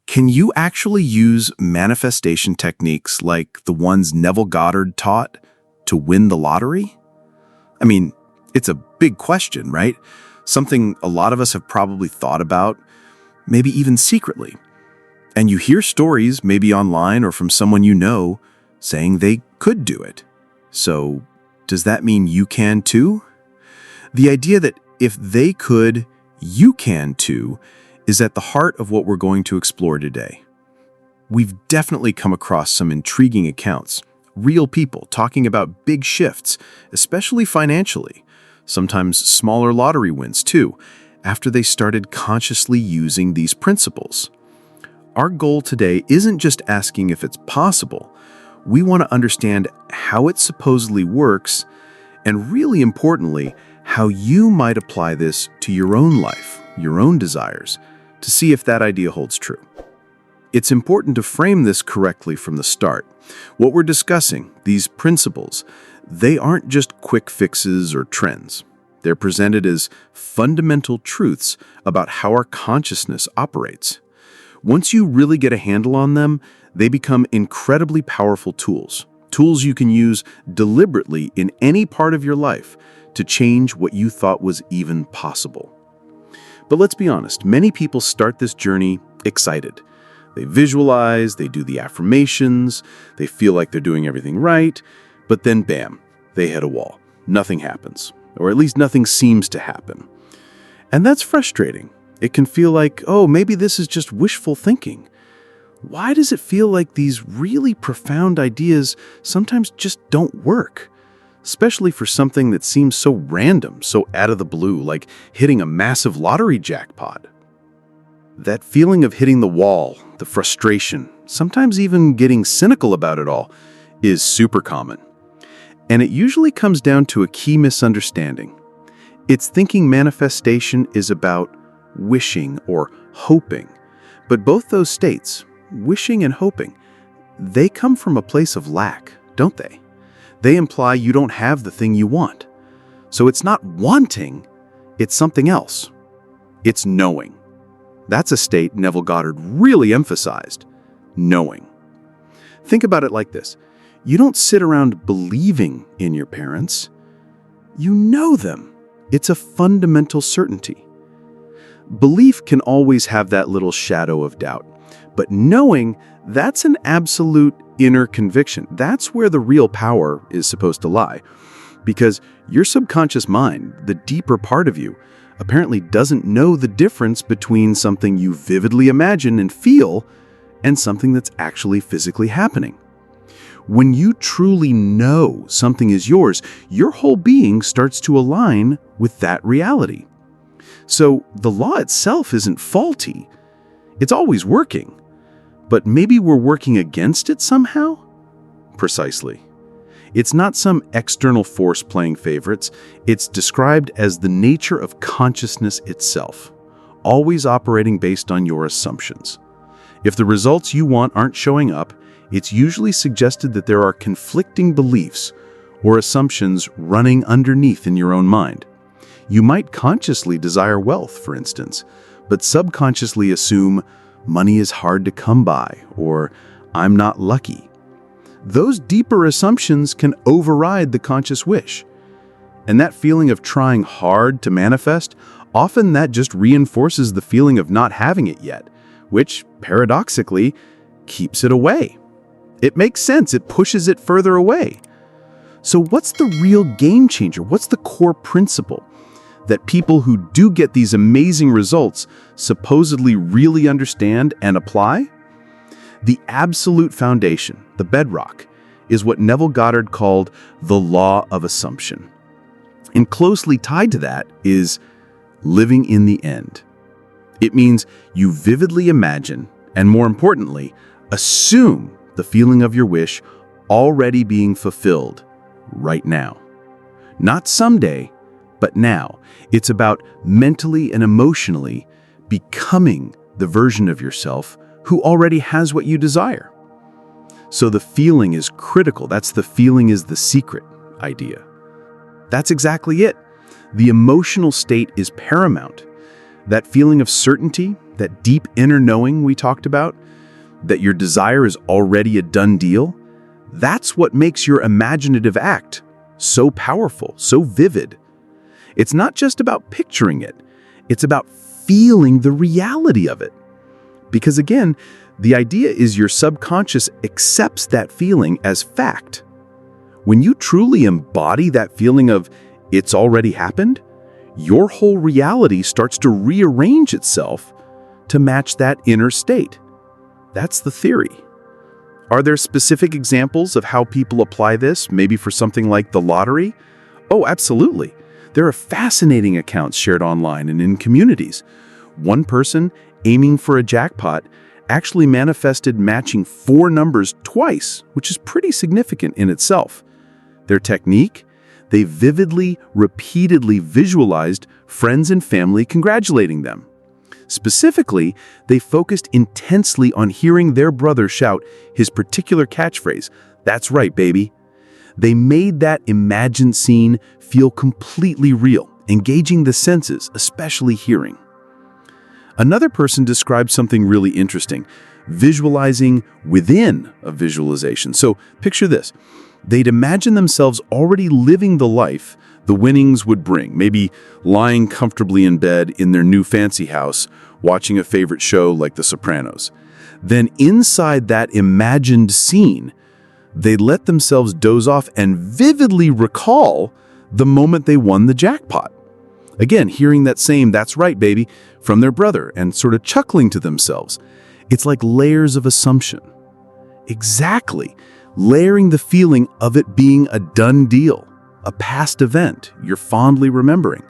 Can you actually use manifestation techniques like the ones Neville Goddard taught to win the lottery? I mean, it's a big question, right? Something a lot of us have probably thought about, maybe even secretly. And you hear stories, maybe online or from someone you know, saying they could do it. So, does that mean you can too? The idea that if they could, you can too, is at the heart of what we're going to explore today. We've definitely come across some intriguing accounts, real people talking about big shifts, especially financially, sometimes smaller lottery wins too, after they started consciously using these principles. Our goal today isn't just asking if it's possible. We want to understand how it supposedly works, and really importantly, how you might apply this to your own life, your own desires, to see if that idea holds true. It's important to frame this correctly from the start. What we're discussing, these principles, they aren't just quick fixes or trends. They're presented as fundamental truths about how our consciousness operates. Once you really get a handle on them, they become incredibly powerful tools you can use deliberately in any part of your life to change what you thought was even possible. But let's be honest, many people start this journey excited. They visualize, they do the affirmations, they feel like they're doing everything right, but then bam, they hit a wall. Nothing happens, or at least nothing seems to happen. And that's frustrating. It can feel like, oh, maybe this is just wishful thinking. Why does it feel like these really profound ideas sometimes just don't work? Especially for something that seems so random, so out of the blue, like hitting a massive lottery jackpot. That feeling of hitting the wall, the frustration, sometimes even getting cynical about it all, is super common. And it usually comes down to a key misunderstanding. It's thinking manifestation is about wishing or hoping. But both those states, wishing and hoping, they come from a place of lack, don't they? They imply you don't have the thing you want. So it's not wanting, it's something else. It's knowing. That's a state Neville Goddard really emphasized, knowing. Think about it like this. You don't sit around believing in your parents. You know them. It's a fundamental certainty. Belief can always have that little shadow of doubt. But knowing, that's an absolute inner conviction. That's where the real power is supposed to lie. Because your subconscious mind, the deeper part of you, apparently doesn't know the difference between something you vividly imagine and feel and something that's actually physically happening. When you truly know something is yours, your whole being starts to align with that reality. So the law itself isn't faulty. It's always working. But maybe we're working against it somehow? Precisely. It's not some external force playing favorites. It's described as the nature of consciousness itself, always operating based on your assumptions. If the results you want aren't showing up, it's usually suggested that there are conflicting beliefs or assumptions running underneath in your own mind. You might consciously desire wealth, for instance, but subconsciously assume money is hard to come by, or I'm not lucky. Those deeper assumptions can override the conscious wish. And that feeling of trying hard to manifest, often that just reinforces the feeling of not having it yet, which, paradoxically, keeps it away. It makes sense, it pushes it further away. So what's the real game changer? What's the core principle that people who do get these amazing results supposedly really understand and apply? The absolute foundation, the bedrock, is what Neville Goddard called the law of assumption. And closely tied to that is living in the end. It means you vividly imagine, and more importantly, assume the feeling of your wish already being fulfilled right now. Not someday, but now. It's about mentally and emotionally becoming the version of yourself who already has what you desire. So the feeling is critical. That's the feeling is the secret idea. That's exactly it. The emotional state is paramount. That feeling of certainty, that deep inner knowing we talked about, that your desire is already a done deal, that's what makes your imaginative act so powerful, so vivid. It's not just about picturing it, it's about feeling the reality of it. Because again, the idea is your subconscious accepts that feeling as fact. When you truly embody that feeling of it's already happened, your whole reality starts to rearrange itself to match that inner state. That's the theory. Are there specific examples of how people apply this, maybe for something like the lottery? Oh, absolutely. There are fascinating accounts shared online and in communities. One person, aiming for a jackpot, actually manifested matching 4 numbers twice, which is pretty significant in itself. Their technique? They vividly, repeatedly visualized friends and family congratulating them. Specifically, they focused intensely on hearing their brother shout his particular catchphrase, "That's right, baby." They made that imagined scene feel completely real, engaging the senses, especially hearing. Another person described something really interesting, visualizing within a visualization. So picture this. They'd imagine themselves already living the life the winnings would bring, maybe lying comfortably in bed in their new fancy house, watching a favorite show like The Sopranos. Then inside that imagined scene, they'd let themselves doze off and vividly recall the moment they won the jackpot. Again, hearing that same "that's right, baby" from their brother and sort of chuckling to themselves. It's like layers of assumption. Exactly. Layering the feeling of it being a done deal, a past event you're fondly remembering.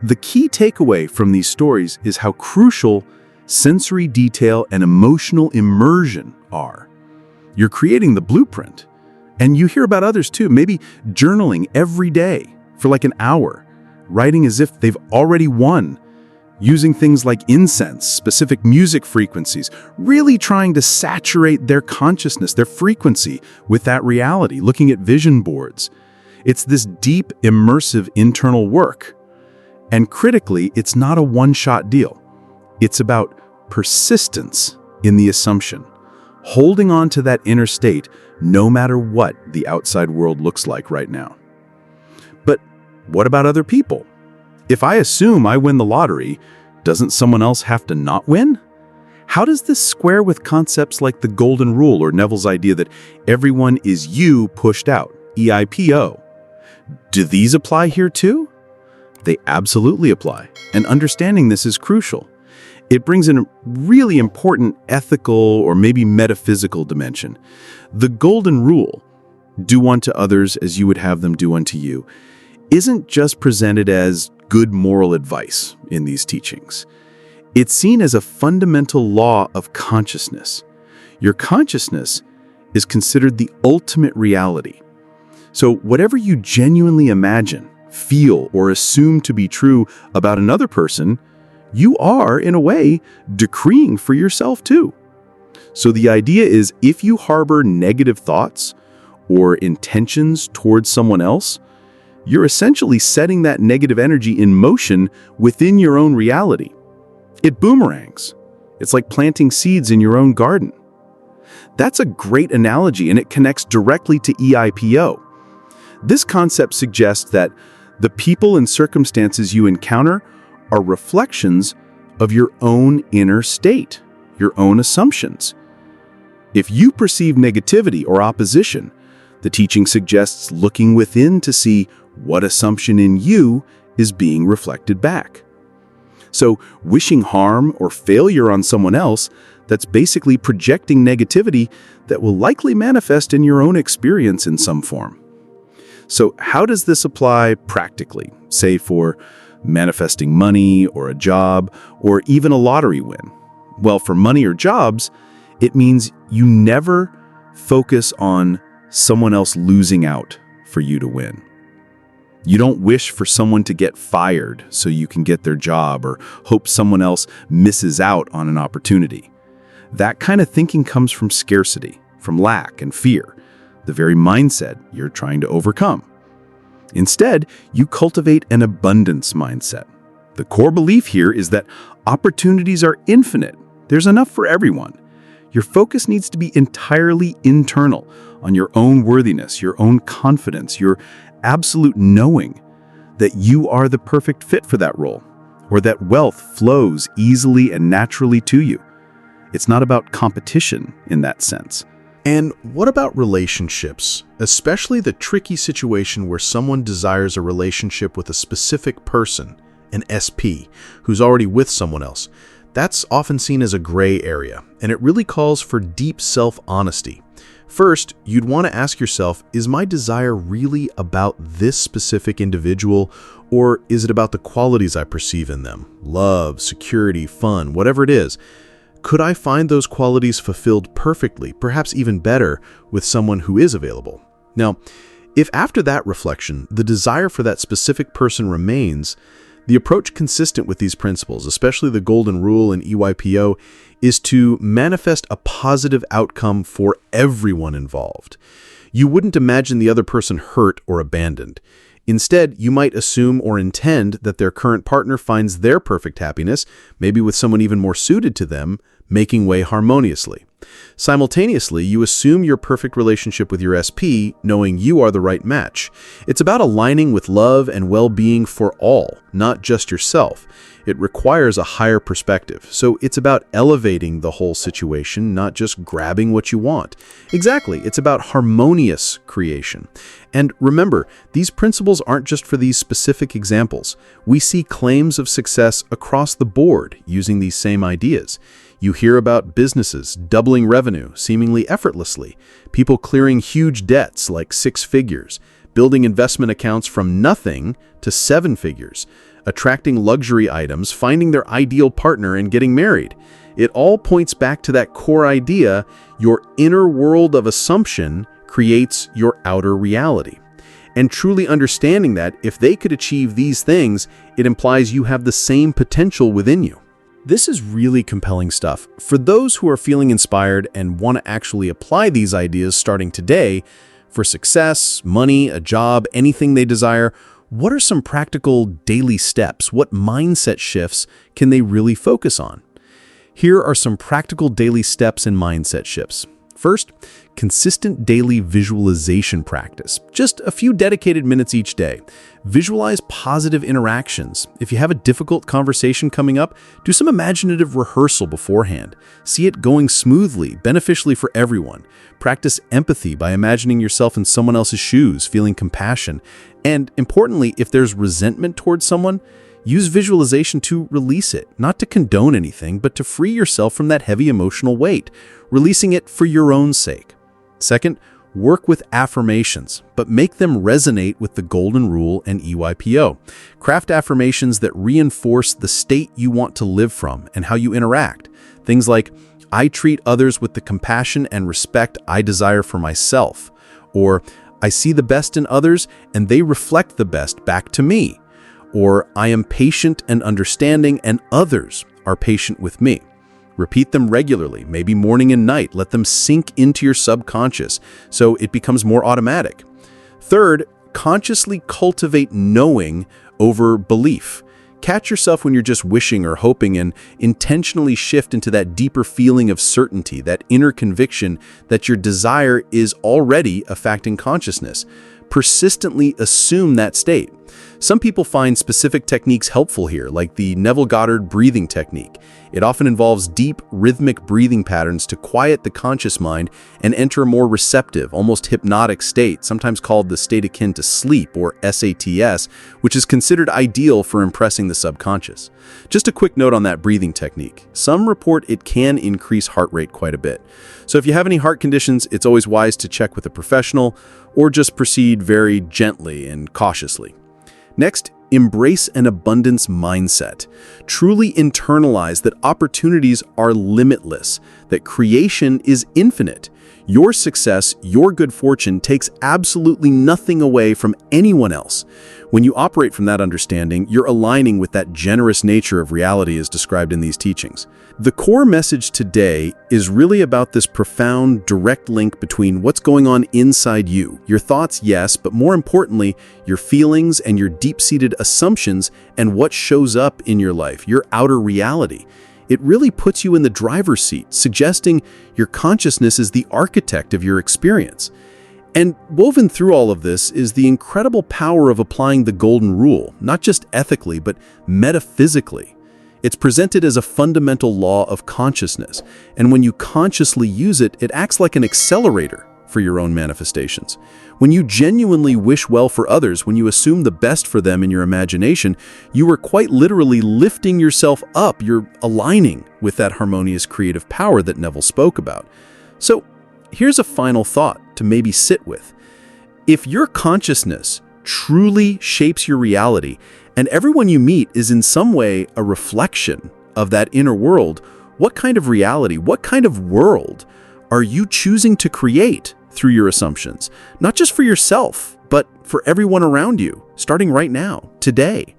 The key takeaway from these stories is how crucial sensory detail and emotional immersion are. You're creating the blueprint. And you hear about others too, maybe journaling every day for like an hour, writing as if they've already won, using things like incense, specific music frequencies, really trying to saturate their consciousness, their frequency with that reality, looking at vision boards. It's this deep, immersive internal work. And critically, it's not a one-shot deal. It's about persistence in the assumption, holding on to that inner state no matter what the outside world looks like right now. But what about other people? If I assume I win the lottery, doesn't someone else have to not win? How does this square with concepts like the golden rule or Neville's idea that everyone is you pushed out, EIPO? Do these apply here too? They absolutely apply, and understanding this is crucial. It brings in a really important ethical or maybe metaphysical dimension. The golden rule, do unto others as you would have them do unto you, isn't just presented as good moral advice in these teachings. It's seen as a fundamental law of consciousness. Your consciousness is considered the ultimate reality. So whatever you genuinely imagine, feel, or assume to be true about another person, you are, in a way, decreeing for yourself too. So the idea is if you harbor negative thoughts or intentions towards someone else, you're essentially setting that negative energy in motion within your own reality. It boomerangs. It's like planting seeds in your own garden. That's a great analogy, and it connects directly to EIPO. This concept suggests that the people and circumstances you encounter are reflections of your own inner state, your own assumptions. If you perceive negativity or opposition, the teaching suggests looking within to see what assumption in you is being reflected back. So, wishing harm or failure on someone else, that's basically projecting negativity that will likely manifest in your own experience in some form. So, how does this apply practically, say for manifesting money or a job or even a lottery win? Well, for money or jobs, it means you never focus on someone else losing out for you to win. You don't wish for someone to get fired so you can get their job or hope someone else misses out on an opportunity. That kind of thinking comes from scarcity, from lack and fear, the very mindset you're trying to overcome. Instead, you cultivate an abundance mindset. The core belief here is that opportunities are infinite. There's enough for everyone. Your focus needs to be entirely internal, on your own worthiness, your own confidence, your absolute knowing that you are the perfect fit for that role, or that wealth flows easily and naturally to you. It's not about competition in that sense. And what about relationships, especially the tricky situation where someone desires a relationship with a specific person, an SP, who's already with someone else? That's often seen as a gray area, and it really calls for deep self-honesty. First, you'd want to ask yourself, is my desire really about this specific individual, or is it about the qualities I perceive in them? Love, security, fun, whatever it is. Could I find those qualities fulfilled perfectly, perhaps even better, with someone who is available? Now, if after that reflection, the desire for that specific person remains, the approach consistent with these principles, especially the golden rule in EYPO, is to manifest a positive outcome for everyone involved. You wouldn't imagine the other person hurt or abandoned. Instead, you might assume or intend that their current partner finds their perfect happiness, maybe with someone even more suited to them, making way harmoniously. Simultaneously, you assume your perfect relationship with your SP, knowing you are the right match. It's about aligning with love and well-being for all, not just yourself. It requires a higher perspective, so it's about elevating the whole situation, not just grabbing what you want. Exactly, it's about harmonious creation. And remember, these principles aren't just for these specific examples. We see claims of success across the board using these same ideas. You hear about businesses doubling revenue seemingly effortlessly, people clearing huge debts like 6 figures, building investment accounts from nothing to 7 figures, attracting luxury items, finding their ideal partner, and getting married. It all points back to that core idea: your inner world of assumption creates your outer reality. And truly understanding that if they could achieve these things, it implies you have the same potential within you. This is really compelling stuff. For those who are feeling inspired and want to actually apply these ideas starting today for success, money, a job, anything they desire, what are some practical daily steps? What mindset shifts can they really focus on? Here are some practical daily steps and mindset shifts. First, consistent daily visualization practice. Just a few dedicated minutes each day. Visualize positive interactions. If you have a difficult conversation coming up, do some imaginative rehearsal beforehand. See it going smoothly, beneficially for everyone. Practice empathy by imagining yourself in someone else's shoes, feeling compassion. And importantly, if there's resentment towards someone, use visualization to release it, not to condone anything, but to free yourself from that heavy emotional weight, releasing it for your own sake. Second, work with affirmations, but make them resonate with the golden rule and EYPO. Craft affirmations that reinforce the state you want to live from and how you interact. Things like, I treat others with the compassion and respect I desire for myself, or I see the best in others and they reflect the best back to me, or I am patient and understanding and others are patient with me. Repeat them regularly, maybe morning and night. Let them sink into your subconscious so it becomes more automatic. Third, consciously cultivate knowing over belief. Catch yourself when you're just wishing or hoping and intentionally shift into that deeper feeling of certainty, that inner conviction that your desire is already a fact in consciousness. Persistently assume that state. Some people find specific techniques helpful here, like the Neville Goddard breathing technique. It often involves deep, rhythmic breathing patterns to quiet the conscious mind and enter a more receptive, almost hypnotic state, sometimes called the state akin to sleep, or SATS, which is considered ideal for impressing the subconscious. Just a quick note on that breathing technique. Some report it can increase heart rate quite a bit. So if you have any heart conditions, it's always wise to check with a professional or just proceed very gently and cautiously. Next, embrace an abundance mindset. Truly internalize that opportunities are limitless, that creation is infinite. Your success, your good fortune takes absolutely nothing away from anyone else. When you operate from that understanding, you're aligning with that generous nature of reality as described in these teachings. The core message today is really about this profound, direct link between what's going on inside you. Your thoughts, yes, but more importantly, your feelings and your deep-seated assumptions and what shows up in your life, your outer reality. It really puts you in the driver's seat, suggesting your consciousness is the architect of your experience. And woven through all of this is the incredible power of applying the golden rule, not just ethically, but metaphysically. It's presented as a fundamental law of consciousness, and when you consciously use it, it acts like an accelerator for your own manifestations. When you genuinely wish well for others, when you assume the best for them in your imagination, you are quite literally lifting yourself up. You're aligning with that harmonious creative power that Neville spoke about. So here's a final thought to maybe sit with. If your consciousness truly shapes your reality, and everyone you meet is in some way a reflection of that inner world, what kind of reality, what kind of world are you choosing to create through your assumptions? Not just for yourself, but for everyone around you, starting right now, today.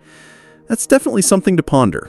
That's definitely something to ponder.